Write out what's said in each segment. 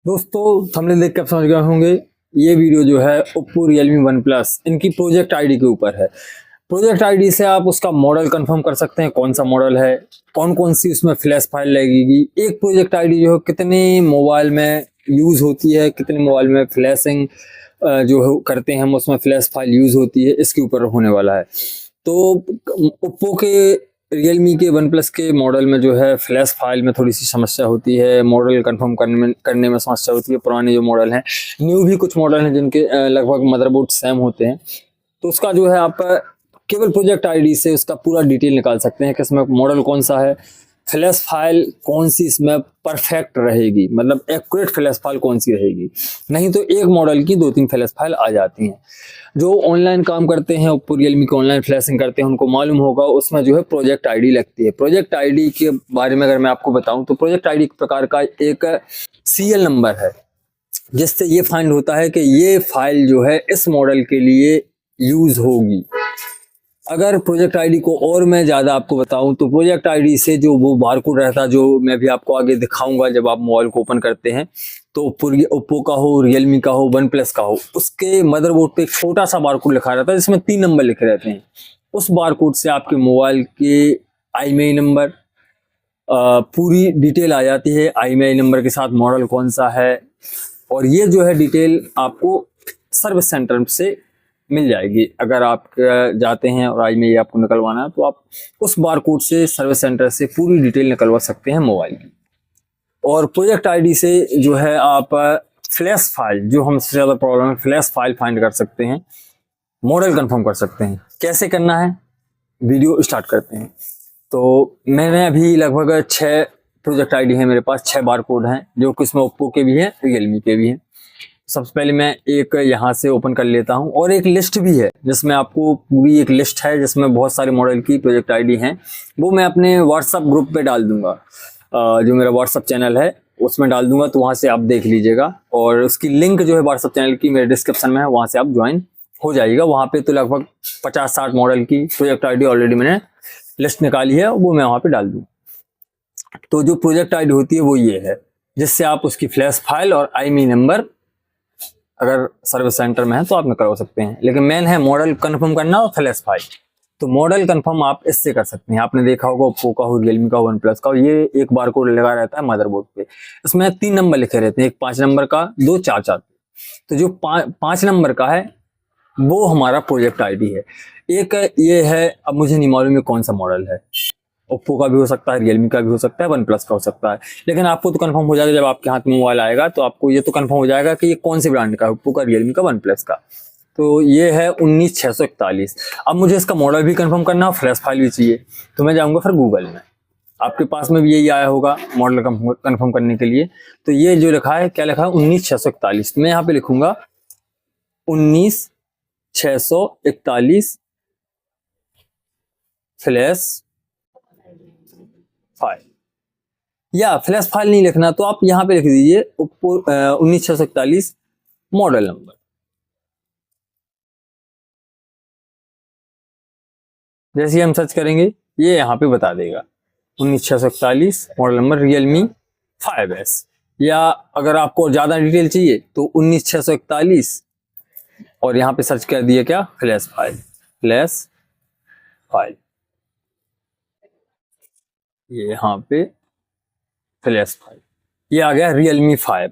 दोस्तों थंबनेल देख के आप समझ गए होंगे। ये वीडियो जो है ओप्पो रियलमी वन प्लस इनकी प्रोजेक्ट आईडी के ऊपर है। प्रोजेक्ट आईडी से आप उसका मॉडल कंफर्म कर सकते हैं, कौन सा मॉडल है, कौन कौन सी उसमें फ्लैश फाइल लगेगी। एक प्रोजेक्ट आईडी जो है कितने मोबाइल में यूज होती है, कितने मोबाइल में फ्लैशिंग जो करते हैं हम उसमें फ्लैश फाइल यूज होती है, इसके ऊपर होने वाला है। तो ओप्पो के रियलमी के वन प्लस के मॉडल में जो है फ्लैश फाइल में थोड़ी सी समस्या होती है, मॉडल कंफर्म करने में समस्या होती है। पुराने जो मॉडल हैं, न्यू भी कुछ मॉडल हैं जिनके लगभग मदरबोर्ड सेम होते हैं। तो उसका जो है आप केवल प्रोजेक्ट आईडी से उसका पूरा डिटेल निकाल सकते हैं कि इसमें मॉडल कौन सा है, फ्लैश फाइल कौन सी इसमें परफेक्ट रहेगी, मतलब एक्यूरेट फ्लैश फाइल कौन सी रहेगी। नहीं तो एक मॉडल की 2-3 फ्लैश फाइल आ जाती हैं। जो ऑनलाइन काम करते हैं, ओप्पो रियलमी के ऑनलाइन फ्लैशिंग करते हैं, उनको मालूम होगा उसमें जो है प्रोजेक्ट आईडी लगती है। प्रोजेक्ट आईडी के बारे में अगर मैं आपको बताऊं तो प्रोजेक्ट आईडी एक प्रकार का एक सीरियल नंबर है, जिससे ये फाइंड होता है कि ये फाइल जो है इस मॉडल के लिए यूज होगी। अगर प्रोजेक्ट आईडी को और मैं ज़्यादा आपको बताऊं तो प्रोजेक्ट आईडी से जो वो बारकोड रहता है, जो मैं भी आपको आगे दिखाऊंगा जब आप मोबाइल को ओपन करते हैं, तो ओप्पो का हो, रियलमी का हो, वन प्लस का हो, उसके मदरबोर्ड पे एक छोटा सा बारकोड लिखा रहता है जिसमें 3 नंबर लिखे रहते हैं। उस बारकोड से आपके मोबाइल के IMEI नंबर पूरी डिटेल आ जाती है, IMEI नंबर के साथ मॉडल कौन सा है, और ये जो है डिटेल आपको सर्विस सेंटर से मिल जाएगी। अगर आप जाते हैं और IMEI आपको निकलवाना है तो आप उस बारकोड से सर्विस सेंटर से पूरी डिटेल निकलवा सकते हैं मोबाइल की। और प्रोजेक्ट आईडी से जो है आप फ्लैश फाइल, जो हमसे ज़्यादा प्रॉब्लम है, फ्लैश फाइल फाइंड कर सकते हैं, मॉडल कंफर्म कर सकते हैं। कैसे करना है, वीडियो स्टार्ट करते हैं। तो मैंने अभी लगभग 6 प्रोजेक्ट आईडी है मेरे पास, 6 बारकोड हैं, जो कि इसमें ओप्पो के भी हैं, रियलमी के भी हैं। सबसे पहले मैं एक यहाँ से ओपन कर लेता हूँ, और एक लिस्ट भी है जिसमें आपको पूरी एक लिस्ट है जिसमें बहुत सारे मॉडल की प्रोजेक्ट आईडी हैं। वो मैं अपने व्हाट्सअप ग्रुप पे डाल दूंगा, जो मेरा व्हाट्सअप चैनल है उसमें डाल दूंगा, तो वहाँ से आप देख लीजिएगा। और उसकी लिंक जो है व्हाट्सअप चैनल की मेरे डिस्क्रिप्शन में है, वहाँ से आप ज्वाइन हो जाइएगा। वहाँ पे तो लगभग 50-60 मॉडल की प्रोजेक्ट आईडी ऑलरेडी मैंने लिस्ट निकाली है, वो मैं वहाँ पे डाल दूँ। तो जो प्रोजेक्ट आईडी होती है वो ये है, जिससे आप उसकी फ्लैश फाइल और IMEI नंबर अगर सर्विस सेंटर में है तो आप निकलवा सकते हैं। लेकिन मेन है मॉडल कंफर्म करना और फ्लैश फाइल। तो मॉडल कंफर्म आप इससे कर सकते हैं। आपने देखा होगा ओप्पो का हो, रियलमी का हो, वन प्लस का हो, ये एक बारकोड लगा रहता है मदरबोर्ड पे। इसमें 3 नंबर लिखे रहते हैं, एक 5 नंबर का, 2 4 तो जो 5 नंबर का है वो हमारा प्रोजेक्ट आईडी है। एक ये है, अब मुझे नहीं मालूम है कौन सा मॉडल है, ओप्पो का भी हो सकता है, रियलमी का भी हो सकता है, वन प्लस का हो सकता है। लेकिन आपको तो कंफर्म हो जाएगा जब आपके हाथ में मोबाइल आएगा, तो आपको ये तो कंफर्म हो जाएगा कि ये कौन से ब्रांड का है, ओप्पो का, रियलमी का, वन प्लस का। तो ये है 19641। अब मुझे इसका मॉडल भी कंफर्म करना है, फ्लैश फाइल भी चाहिए, तो मैं जाऊंगा फिर गूगल में। आपके पास में भी यही आया होगा मॉडल कंफर्म करने के लिए। तो ये जो लिखा है, क्या लिखा है, 19641। मैं यहाँ पे लिखूंगा 19641 फ्लैश फाइल, या फ्लैश फाइल नहीं लिखना तो आप यहां पे लिख दीजिए ओप्पो 19641 मॉडल नंबर। जैसे ही हम सर्च करेंगे ये यहाँ पे बता देगा 19641 मॉडल नंबर, रियलमी 5S। या अगर आपको ज्यादा डिटेल चाहिए तो 19641 और यहाँ पे सर्च कर दिए क्या, फ्लैश फाइल, फ्लैश फाइल, ये यहाँ पे फ्लैश फाइल, ये आ गया रियलमी 5।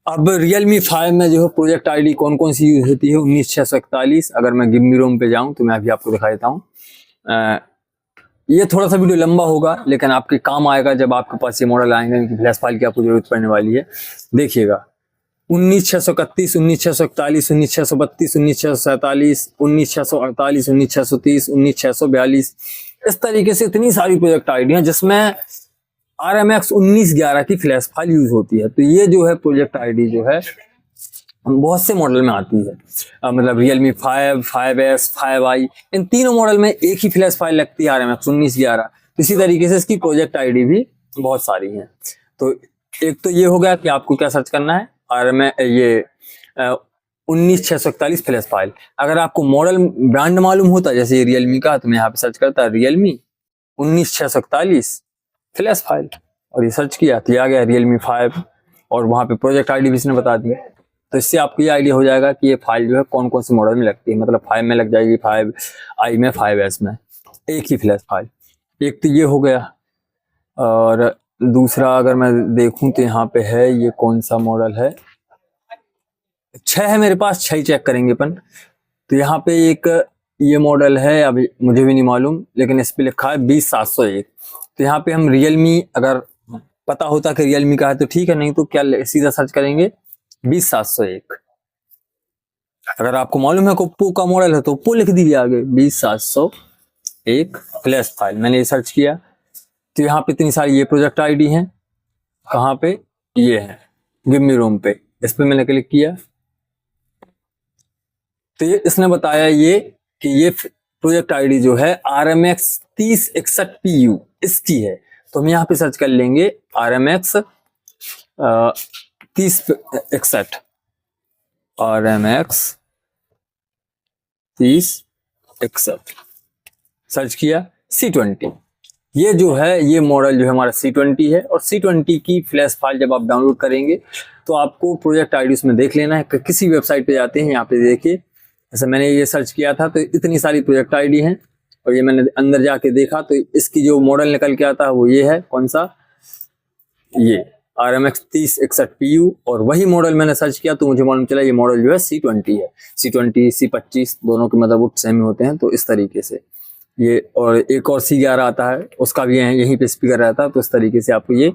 अब रियलमी 5 में जो है प्रोजेक्ट आईडी कौन कौन सी यूज होती है, 19641। अगर मैं गिव मी रोम पे जाऊं तो मैं अभी आपको दिखा देता हूँ। ये थोड़ा सा वीडियो लंबा होगा लेकिन आपके काम आएगा जब आपके पास ये मॉडल आएंगे, इनकी फ्लैश फाइल की आपको जरूरत पड़ने वाली है। देखिएगा 19631, 19641, 19632, 19647, 19648, 19630, 19642, इस तरीके से इतनी सारी प्रोजेक्ट आईडी हैं जिसमें RMX 1911 की फ्लैश फाइल यूज होती है। तो ये जो है प्रोजेक्ट आईडी जो है बहुत से मॉडल में आती है, मतलब रियलमी 5, 5S, 5i, इन तीनों मॉडल में एक ही फ्लैश फाइल लगती है, RMX 1911। इसी तरीके से इसकी प्रोजेक्ट आईडी भी बहुत सारी हैं। तो एक तो ये हो गया कि आपको क्या सर्च करना है, ये 19641 फ्लैश फाइल। अगर आपको मॉडल ब्रांड मालूम होता जैसे ये रियलमी का, तो मैं यहाँ पे सर्च करता रियलमी 19641 फ्लैश फाइल, और ये सर्च किया तो आ गया रियलमी 5 और वहाँ पे प्रोजेक्ट आईडी भी इसने बता दी। तो इससे आपको ये आइडिया हो जाएगा कि ये फाइल जो है कौन कौन से मॉडल में लगती है, मतलब 5 में लग जाएगी, 5i में, 5s में, एक ही फ्लैश फाइल। एक तो ये हो गया। और दूसरा अगर मैं देखूं तो यहाँ पे है, ये कौन सा मॉडल है, 6 है मेरे पास, 6 ही चेक करेंगे अपन। तो यहाँ पे एक ये मॉडल है, अभी मुझे भी नहीं मालूम, लेकिन इस पे लिखा है 20701। तो यहाँ पे हम रियलमी, अगर पता होता कि रियलमी का है तो ठीक है, नहीं तो क्या सीधा सर्च करेंगे 20701। अगर आपको मालूम है कि ओप्पो का मॉडल है तो ओप्पो लिख दीजिए आगे, 20701 फ्लैश फाइल। मैंने ये सर्च किया तो यहाँ पे इतनी सारी ये प्रोजेक्ट आईडी हैं। कहाँ पे, ये है गिव मी रोम पे, इस पे मैंने क्लिक किया तो ये इसने बताया ये कि ये प्रोजेक्ट आईडी जो है RMX 3061PU इसकी है। तो हम यहाँ पे सर्च कर लेंगे RMX 3061, RMX 3061 सर्च किया। C20 ये जो है, ये मॉडल जो है हमारा C20 है। और C20 की फ्लैश फाइल जब आप डाउनलोड करेंगे तो आपको प्रोजेक्ट आईडी उसमें देख लेना है। किसी वेबसाइट पे जाते हैं, यहाँ पे देखिए, जैसे मैंने ये सर्च किया था तो इतनी सारी प्रोजेक्ट आईडी हैं, और ये मैंने अंदर जाके देखा तो इसकी जो मॉडल निकल के आता है वो ये है, कौन सा, ये RMX 3061PU। और वही मॉडल मैंने सर्च किया तो मुझे मालूम चला ये मॉडल जो है C20 है। C20 C25 दोनों के मदरबोर्ड सेम ही होते हैं। तो इस तरीके से ये, और एक और C11 आता है, उसका भी यहीं पे स्पीकर रहता है। तो इस तरीके से आपको ये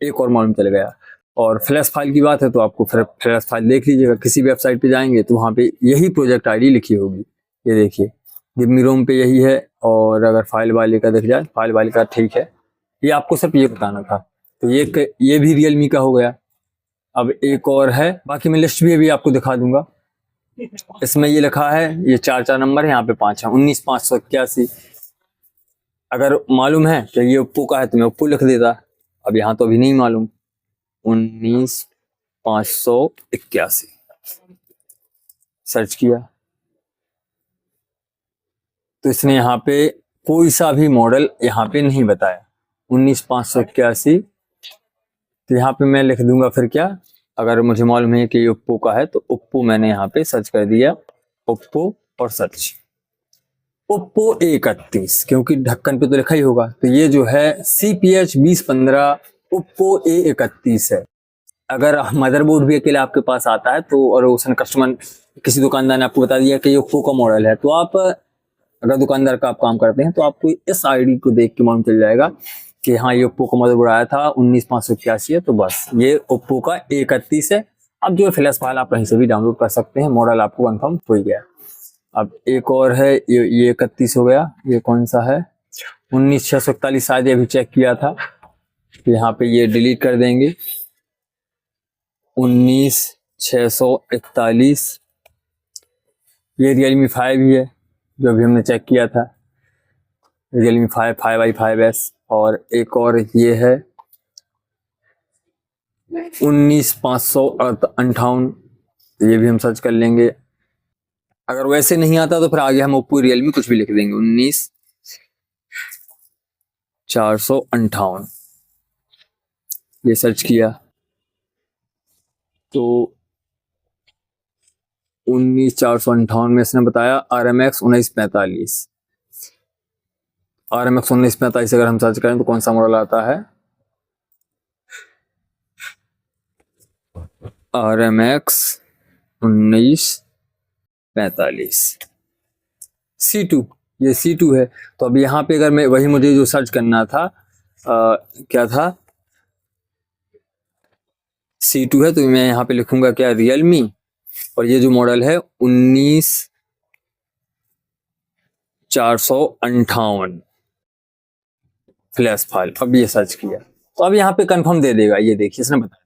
एक और मालूम चल गया। और फ्लैश फाइल की बात है तो आपको फ्लैश फाइल देख लीजिएगा, किसी वेबसाइट पे जाएंगे तो वहाँ पे यही प्रोजेक्ट आईडी लिखी होगी। ये देखिए गिव मी रोम पे यही है। और अगर फाइल वाले का देख जाए, फाइल वाले का ठीक है, ये आपको सिर्फ ये बताना था। तो ये भी रियलमी का हो गया। अब एक और है, बाकी मैं लिस्ट भी अभी आपको दिखा दूंगा। इसमें ये लिखा है, ये 4 नंबर है, यहाँ पे 5 है, 19581। अगर मालूम है तो ये ओप्पो का है तो मैं ओप्पो लिख देता। अब यहाँ तो अभी नहीं मालूम, 19581 सर्च किया तो इसने यहाँ पे कोई सा भी मॉडल यहाँ पे नहीं बताया, 19581। तो यहाँ पे मैं लिख दूंगा फिर क्या, अगर मुझे मालूम है कि ये ओप्पो का है तो ओप्पो मैंने यहाँ पे सर्च कर दिया, ओप्पो और सर्च ओप्पो A31, क्योंकि ढक्कन पे तो लिखा ही होगा। तो ये जो है CPH 2015 ओप्पो A31 है। अगर मदरबोर्ड भी अकेले आपके पास आता है तो, और उसने कस्टमर किसी दुकानदार ने आपको बता दिया कि ये ओप्पो का मॉडल है, तो आप अगर दुकानदार का आप काम करते हैं तो आपको इस आईडी को देख के मालूम चल जाएगा कि हाँ ये ओप्पो का मदरबोर्ड आया था, 19581 है। तो बस ये ओप्पो का A31 है। अब जो फ्लैश फाइल आप कहीं से भी डाउनलोड कर सकते हैं, मॉडल आपको कंफर्म हो गया। अब एक और है, ये 31 हो गया। ये कौन सा है, 19641 शायद, अभी चेक किया था। यहाँ पे ये डिलीट कर देंगे, 19641। ये Realme 5 ही है जो अभी हमने चेक किया था, Realme 5 5i 5s। और एक और ये है 19558, ये भी हम सर्च कर लेंगे। अगर वैसे नहीं आता तो फिर आगे हम ओप्पो Realme कुछ भी लिख देंगे, 19458, ये सर्च किया तो 19458 में इसने बताया RMX 1945। RMX 1945 अगर हम सर्च करें तो कौन सा मॉडल आता है, RMX 1945 C2, ये C2 है। तो अब यहाँ पे अगर मैं वही, मुझे जो सर्च करना था क्या था, C2 है, तो मैं यहाँ पे लिखूंगा क्या, Realme। और ये जो मॉडल है 19458 फ्लैश फाइल। अब ये सर्च किया तो अब यहाँ पे कंफर्म दे देगा। ये देखिए इसने बताया,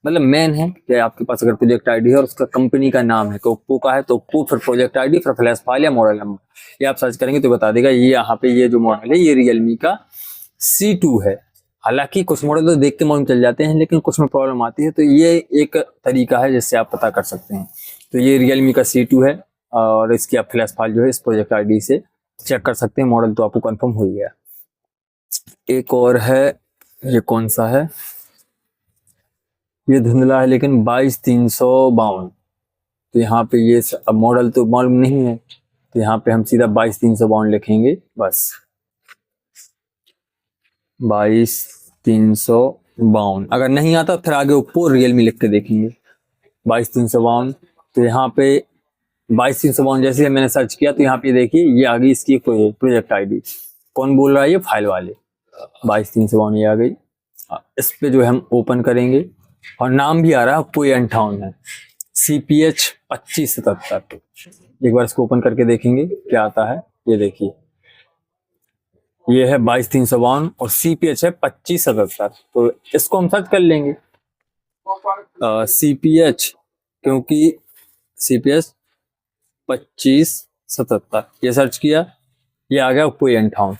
मतलब मेन है कि आपके पास अगर प्रोजेक्ट आईडी है और उसका कंपनी का नाम है, तो ओप्पो का है तो ओप्पो, फिर प्रोजेक्ट आईडी, फिर फ्लैश फाइल या मॉडल नंबर, ये आप सर्च करेंगे तो बता देगा। ये यहाँ पे ये जो मॉडल है ये Realme का C2 है। हालांकि कुछ मॉडल तो देख के मालूम चल जाते हैं, लेकिन कुछ में प्रॉब्लम आती है, तो ये एक तरीका है जिससे आप पता कर सकते हैं। तो ये Realme का C2 है, और इसकी आप फ्लैश फाइल जो है इस प्रोजेक्ट आईडी से चेक कर सकते हैं। मॉडल तो आपको कंफर्म हो गया। एक और है, ये कौन सा है, ये धुंधला है लेकिन 22,352। तो यहाँ पे ये अब मॉडल तो मालूम नहीं है, तो यहाँ पे हम सीधा 22,352 लिखेंगे बस। 22,352। अगर नहीं आता फिर आगे ओप्पो रियलमी लिख के देखेंगे। 22,352। तो यहाँ पे 22,352 जैसे मैंने सर्च किया तो यहाँ पे देखिए ये आ गई इसकी प्रोजेक्ट आईडी। कौन बोल रहा है? ये फाइल वाले। 22,352 ये आ गई। इस पे जो है हम ओपन करेंगे और नाम भी आ रहा है ओप्पो A58 है, CPH 2577। एक बार इसको ओपन करके देखेंगे क्या आता है। ये देखिए ये है 22,352 और CPH है 2577। तो इसको हम सर्च कर लेंगे CPH, क्योंकि CPH 2577 ये सर्च किया, ये आ गया ओप्पो A58।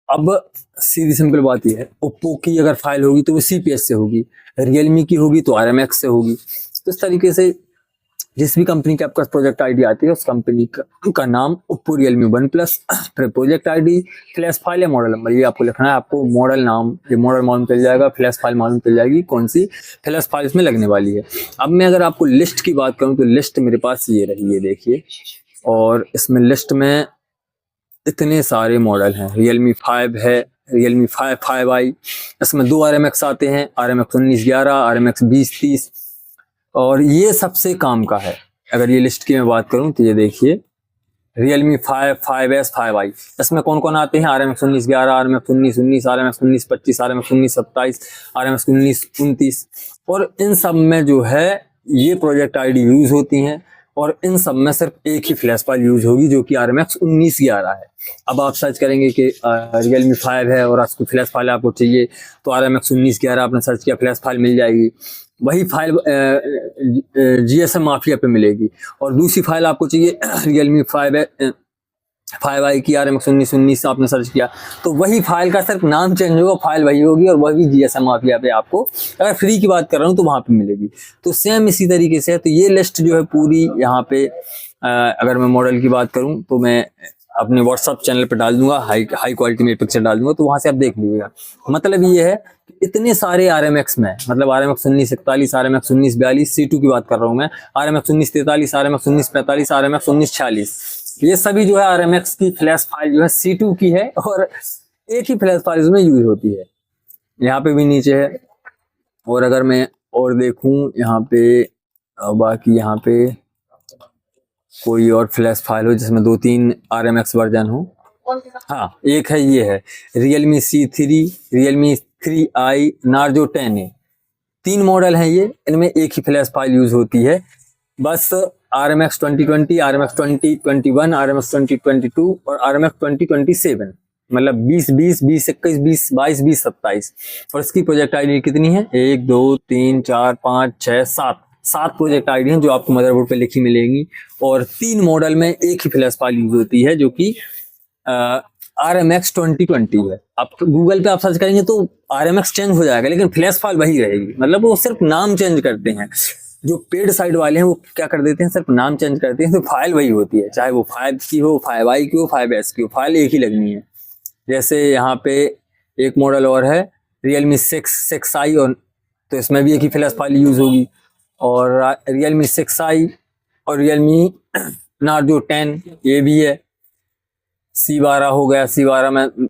अब सीधी सिंपल बात ये है, ओप्पो की अगर फाइल होगी तो वो CPH से होगी, रियलमी की होगी तो RMX से होगी। तो इस तरीके से जिस भी कंपनी की आपका प्रोजेक्ट आईडी आती है उस कंपनी का नाम ओप्पो रियलमी वन प्लस, फिर प्रोजेक्ट आईडी, फ्लैश फाइल या मॉडल नंबर, ये आपको लिखना है। आपको मॉडल नाम, ये मॉडल मालूम चल जाएगा, फ्लैश फाइल मालूम चल जाएगी कौन सी फ्लैश फाइल इसमें लगने वाली है। अब मैं अगर आपको लिस्ट की बात करूं तो लिस्ट मेरे पास ये रही है, देखिए। और इसमें लिस्ट में इतने सारे मॉडल हैं। रियलमी 5 है, रियलमी 5i, इसमें 2 RMX आते हैं, RMX 1911, RMX 2030, और ये सबसे काम का है। अगर ये लिस्ट की मैं बात करूं तो ये देखिए रियलमी 5, 5S, 5i, इसमें कौन कौन आते हैं? RMX 1911, RMX 1919, RMX 1925, RMX 1927, RMX 1929, और इन सब में जो है ये प्रोजेक्ट आईडी यूज होती हैं, और इन सब में सिर्फ एक ही फ्लैश फाइल यूज होगी जो कि RMX 1911 है। अब आप सर्च करेंगे कि रियलमी 5 है और आपको फ्लैश फाइल आपको चाहिए तो RMX 1911 आपने सर्च किया, फ्लैश फाइल मिल जाएगी। वही फाइल GSM माफिया पे मिलेगी। और दूसरी फाइल आपको चाहिए रियलमी 5i की, RMX 1919 आपने सर्च किया तो वही फाइल का सिर्फ नाम चेंज होगा, फाइल वही होगी और वही GSM माफिया पे आपको, अगर फ्री की बात कर रहा हूँ तो वहाँ पे मिलेगी। तो सेम इसी तरीके से है। तो ये लिस्ट जो है पूरी यहाँ पे अगर मैं मॉडल की बात करूँ तो मैं अपने व्हाट्सअप चैनल पे डाल दूंगा, हाई क्वालिटी में पिक्चर डाल दूंगा, तो वहां से आप देख लीजिएगा। मतलब ये है इतने सारे RMX में, मतलब RMX 1941, RMX 1942, C2 की बात कर रहा हूँ मैं, RMX 1943, RMX 1945, RMX 1946, ये सभी जो है RMX की फ्लैश फाइल जो है C2 की है और एक ही फ्लैश फाइल उसमें यूज होती है। यहाँ पे भी नीचे है। और अगर मैं और देखूं यहाँ पे बाकी यहाँ पे कोई और फ्लैश फाइल हो जिसमें 2-3 RMX वर्जन हो, हाँ एक है, ये है Realme C3, Realme 3i, Narzo 10 है। 3 मॉडल हैं ये, इनमें एक ही फ्लैश फाइल यूज होती है बस। RMX 2020, RMX 2021, RMX 2022 और RMX 2027, मतलब 2020, 2021, 2022, 2027। और इसकी प्रोजेक्ट आईडी कितनी है? 1 2 3 4 5 6 7 प्रोजेक्ट आईडी हैं जो आपको मदरबोर्ड पे लिखी मिलेंगी। और 3 मॉडल में एक ही फ्लैश फाइल यूज होती है जो कि RMX 2020 है। आप गूगल पे आप सर्च करेंगे तो RMX चेंज हो जाएगा लेकिन फ्लैश फाइल वही रहेगी, मतलब वो सिर्फ नाम चेंज करते हैं। जो पेड साइड वाले हैं वो क्या कर देते हैं, सिर्फ नाम चेंज करते हैं, तो फाइल वही होती है, चाहे वो 5 की हो, 5i की हो, 5S की हो, फाइल एक ही लगनी है। जैसे यहाँ पे एक मॉडल और है रियलमी 6i, और तो इसमें भी एक ही फ्लैश फाइल यूज होगी। और रियलमी 6i और रियलमी नार्जो 10 ये भी है। C12 हो गया, C12 में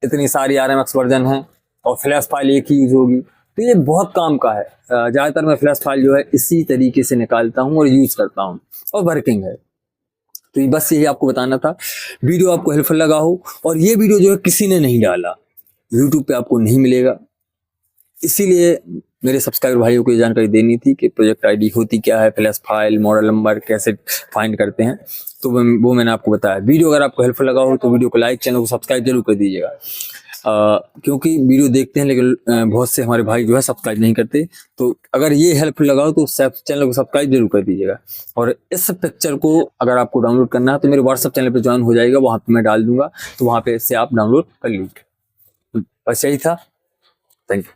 इतनी सारी RMX वर्जन है और फ्लैश फाइल एक ही यूज होगी। तो ये बहुत काम का है। ज़्यादातर मैं फ्लैश फाइल जो है इसी तरीके से निकालता हूँ और यूज करता हूँ और वर्किंग है। तो ये बस यही आपको बताना था। वीडियो आपको हेल्पफुल लगा हो, और ये वीडियो जो है किसी ने नहीं डाला, यूट्यूब पे आपको नहीं मिलेगा, इसीलिए मेरे सब्सक्राइबर भाइयों को ये जानकारी देनी थी कि प्रोजेक्ट आईडी होती क्या है, फ्लैश फाइल, मॉडल नंबर कैसे फाइंड करते हैं, तो वो मैंने आपको बताया। वीडियो अगर आपको हेल्पफुल लगा हो तो वीडियो को लाइक, चैनल को सब्सक्राइब जरूर कर दीजिएगा। क्योंकि वीडियो देखते हैं लेकिन बहुत से हमारे भाई जो है सब्सक्राइब नहीं करते, तो अगर ये हेल्पफुल लगा हो तो चैनल को सब्सक्राइब जरूर कर दीजिएगा। और इस पिक्चर को अगर आपको डाउनलोड करना है तो मेरे व्हाट्सएप चैनल पे ज्वाइन हो जाएगा, वहाँ पे मैं डाल दूंगा, तो वहाँ पे से आप डाउनलोड कर लीजिए। बस यही था। Thank you.